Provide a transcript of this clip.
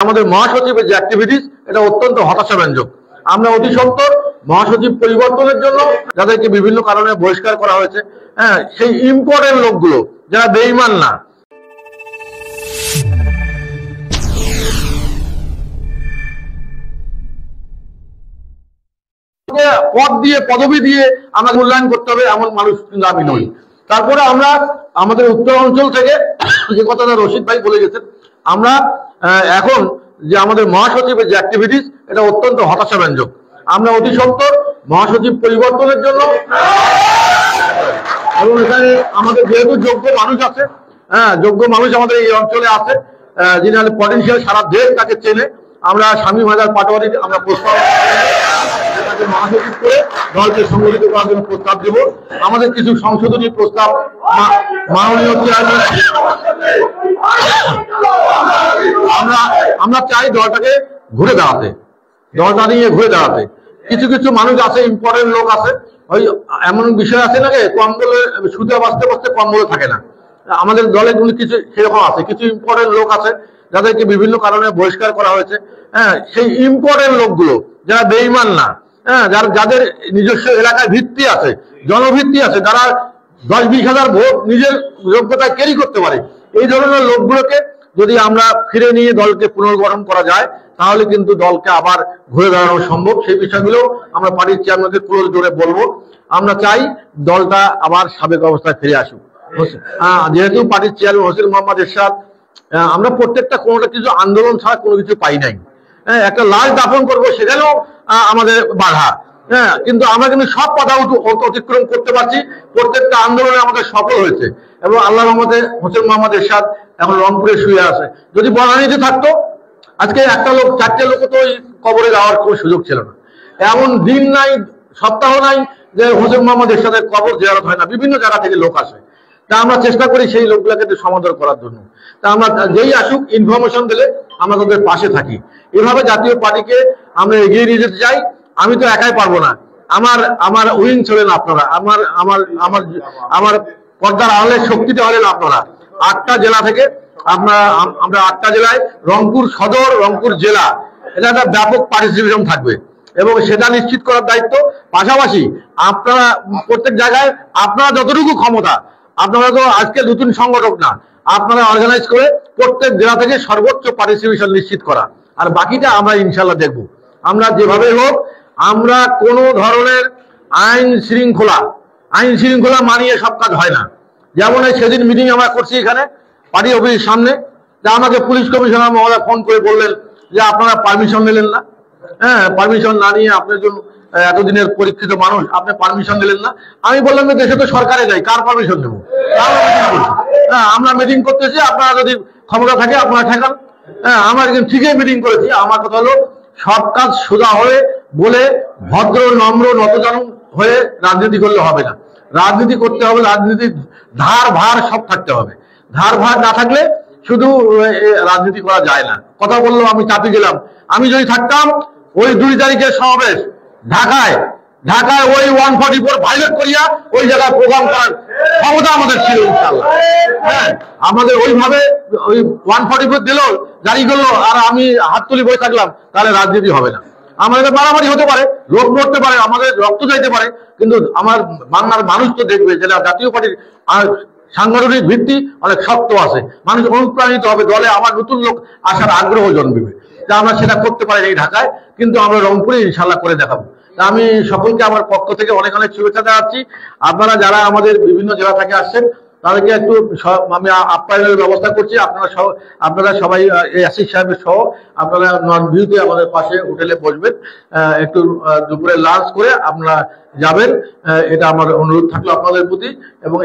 আমাদের মহাসচিবের যে অ্যাক্টিভিটিস এটা অত্যন্ত হতাশাব্যঞ্জক। আমরা অতি সত্বর মহাসচিব পরিবর্তনের জন্য যাদেরকে বিভিন্ন কারণে বহিষ্কার করা হয়েছে, সেই ইম্পর্টেন্ট লোকগুলো যারা বেঈমান না, পদ দিয়ে পদবি দিয়ে আমাকে মূল্যায়ন করতে হবে এমন মানুষ কিন্তু আমি নই। তারপরে আমরা আমাদের উত্তর অঞ্চল থেকে যে কথাটা রশিদ ভাই বলে গেছেন, আমরা এখন যে আমাদের মহাসচিবের যে অ্যাক্টিভিটিস এটা অত্যন্ত হতাশাব্যঞ্জক। আমরা অতি সত্বর মহাসচিব পরিবর্তনের জন্য এবং এখানে আমাদের যেহেতু যোগ্য মানুষ আছে, যোগ্য মানুষ আমাদের এই অঞ্চলে আছে, যিনি পটেনশিয়াল সারা দেশ তাকে চেনে, আমরা শামীম হায়দার পাটোয়ারি আমরা প্রস্তাব মহাসচিব করে দলকে সংগঠিত করার জন্য প্রস্তাব দেব। আমাদের কিছু সংশোধনী প্রস্তাব মাননীয় চেয়ারম্যান, আমরা চাই দলটাকে ঘুরে দাঁড়াতে, দলটা নিয়ে ঘুরে দাঁড়াতে। কিছু কিছু মানুষ আছে, ইম্পর্টেন্ট লোক আছে, ওই এমন বিষয় আছে নাকি কম্বলে শুতে বাঁচতে বাঁচতে কম্বলে থাকে না। আমাদের দলে কিছু সেরকম আছে, কিছু ইম্পর্টেন্ট লোক আছে যাদেরকে বিভিন্ন কারণে বহিষ্কার করা হয়েছে। সেই ইম্পর্টেন্ট লোকগুলো যারা বেঈমান না, যাদের নিজস্ব এলাকায় ভিত্তি আছে, জনভিত্তি আছে, যারা 10-20 হাজার ভোট নিজের যোগ্যতায় ক্যারি করতে পারে, এই ধরনের লোকগুলোকে যদি আমরা ফিরে নিয়ে দলকে পুনর্গঠন করা যায় তাহলে কিন্তু দলকে আবার ঘুরে দাঁড়ানো সম্ভব। সেই বিষয়গুলো আমরা পার্টির চেয়ারম্যানকে ক্লোজ করে বলবো। আমরা চাই দলটা আবার সাবেক অবস্থায় ফিরে আসুক। যেহেতু পার্টির চেয়ারম্যান হোসেন মোহাম্মদ এরশাদ, আমরা প্রত্যেকটা কোনোটা কিছু আন্দোলন ছাড়া কোনো কিছু পাই নাই। একটা লাশ দাফন করবো সেখানেও আমাদের বাধা, কিন্তু আমরা কিন্তু সব কথা অতিক্রম করতে পারছি। প্রত্যেকটা আন্দোলনে আমাদের সফল হয়েছে এবং আল্লাহর রহমতে হোসেন মোহাম্মদ এরশাদ এখন রংপুরে শুয়ে আছে। যদি বনানীতে থাকতো আজকে একটা লোক, 4টে লোক তো ওই কবরে যাওয়ার কোনো সুযোগ ছিল না। এমন দিন নাই, সপ্তাহ নাই যে হোসেন মোহাম্মদ এরশাদের কবর জিয়ারত হয় না। বিভিন্ন জায়গা থেকে লোক আসে, তা আমরা চেষ্টা করি সেই লোকগুলোকে সমাদর করার জন্য। তা আমরা যেই আসুক ইনফরমেশন দিলে আমরা তাদের পাশে থাকি। এভাবে জাতীয় পার্টিকে আমরা এগিয়ে নিয়ে যেতে চাই। আমি তো একাই পারবো না, আমার উইং ছিলেন আপনারা, আমার পর্দার আড়ালের শক্তিটা হলেন আপনারা। 8টা জেলা থেকে আমরা 8টা জেলায় রংপুর সদর, রংপুর জেলা, এটা একটা ব্যাপক পার্টিসিপেশন থাকবে এবং সেটা নিশ্চিত করার দায়িত্ব। পাশাপাশি আপনারা প্রত্যেক জায়গায় আপনারা যতটুকু ক্ষমতা, আপনারা তো আজকে নতুন সংগঠক না, আপনারা অর্গানাইজ করে প্রত্যেক জেলা থেকে সর্বোচ্চ পার্টিসিপেশন নিশ্চিত করা, আর বাকিটা আমরা ইনশাল্লাহ দেখব। আমরা যেভাবে হোক, আমরা কোনো ধরনের আইন শৃঙ্খলা মানিয়ে সব কাজ হয় না। যেমন সেদিন মিটিং আমরা করছি এখানে পার্টি অফিসের সামনে, যা আমাকে পুলিশ কমিশনার মহোদয় ফোন করে বললেন যে আপনারা পারমিশন নিলেন না। পারমিশন না নিয়ে আপনি একজন এতদিনের পরীক্ষিত মানুষ, আপনি পারমিশন দিলেন না। আমি বললাম যে দেশে তো সরকারে যাই, কার পারমিশন নেবো? আমরা মিটিং করতেছি, আপনারা যদি ক্ষমতা থাকে আপনারা ঠেকান। আমরা একদিন ঠিকই মিটিং করেছি। আমার কথা হলো সব কাজ সোজা হয়ে বলে ভদ্র নম্র নতজানু হয়ে রাজনীতি করলে হবে না। রাজনীতি করতে হবে, রাজনীতির ধার ভার সব থাকতে হবে। ধার ভার না থাকলে শুধু রাজনীতি করা যায় না। কথা বললো আমি চাপে গেলাম, আমি যদি থাকতাম ওই 2 তারিখের সমাবেশ ঢাকায় ওই 144 ভাইলেট করিয়া ওই জায়গায় প্রোগ্রাম করার ক্ষমতা আমাদের ছিল ইনশাআল্লাহ। আমাদের ওইভাবে ওই 144 দিল, জারি করলো, আর আমি হাত তুলি বসে থাকলাম, তাহলে রাজনীতি হবে না। আমাদের মারামারি হতে পারে, লোক মরতে পারে, আমাদের রক্ত চাইতে পারে, কিন্তু আমার বাংলার মানুষ তো দেখবে যে জাতীয় পার্টির সাংগঠনিক ভিত্তি অনেক শক্ত আছে। মানুষ অনুপ্রাণিত হবে, দলে আমার নতুন লোক আসার আগ্রহ জন্মিবে। তা আমরা সেটা করতে পারি এই ঢাকায়, কিন্তু আমরা রংপুরে ইনশাল্লাহ করে দেখাবো। তা আমি সকলকে আমার পক্ষ থেকে অনেক অনেক শুভেচ্ছা জানাচ্ছি। আপনারা যারা আমাদের বিভিন্ন জেলা থেকে আসছেন তাদেরকে একটু আমি আপ্যায়নের ব্যবস্থা করছি। আপনারা সবাই আসিফ সাহেবের সহ আপনারা নন ভিউতে আমাদের পাশে হোটেলে বসবেন, একটু দুপুরে লাঞ্চ করে আপনারা যাবেন, এটা আমার অনুরোধ থাকলো আপনাদের প্রতি। এবং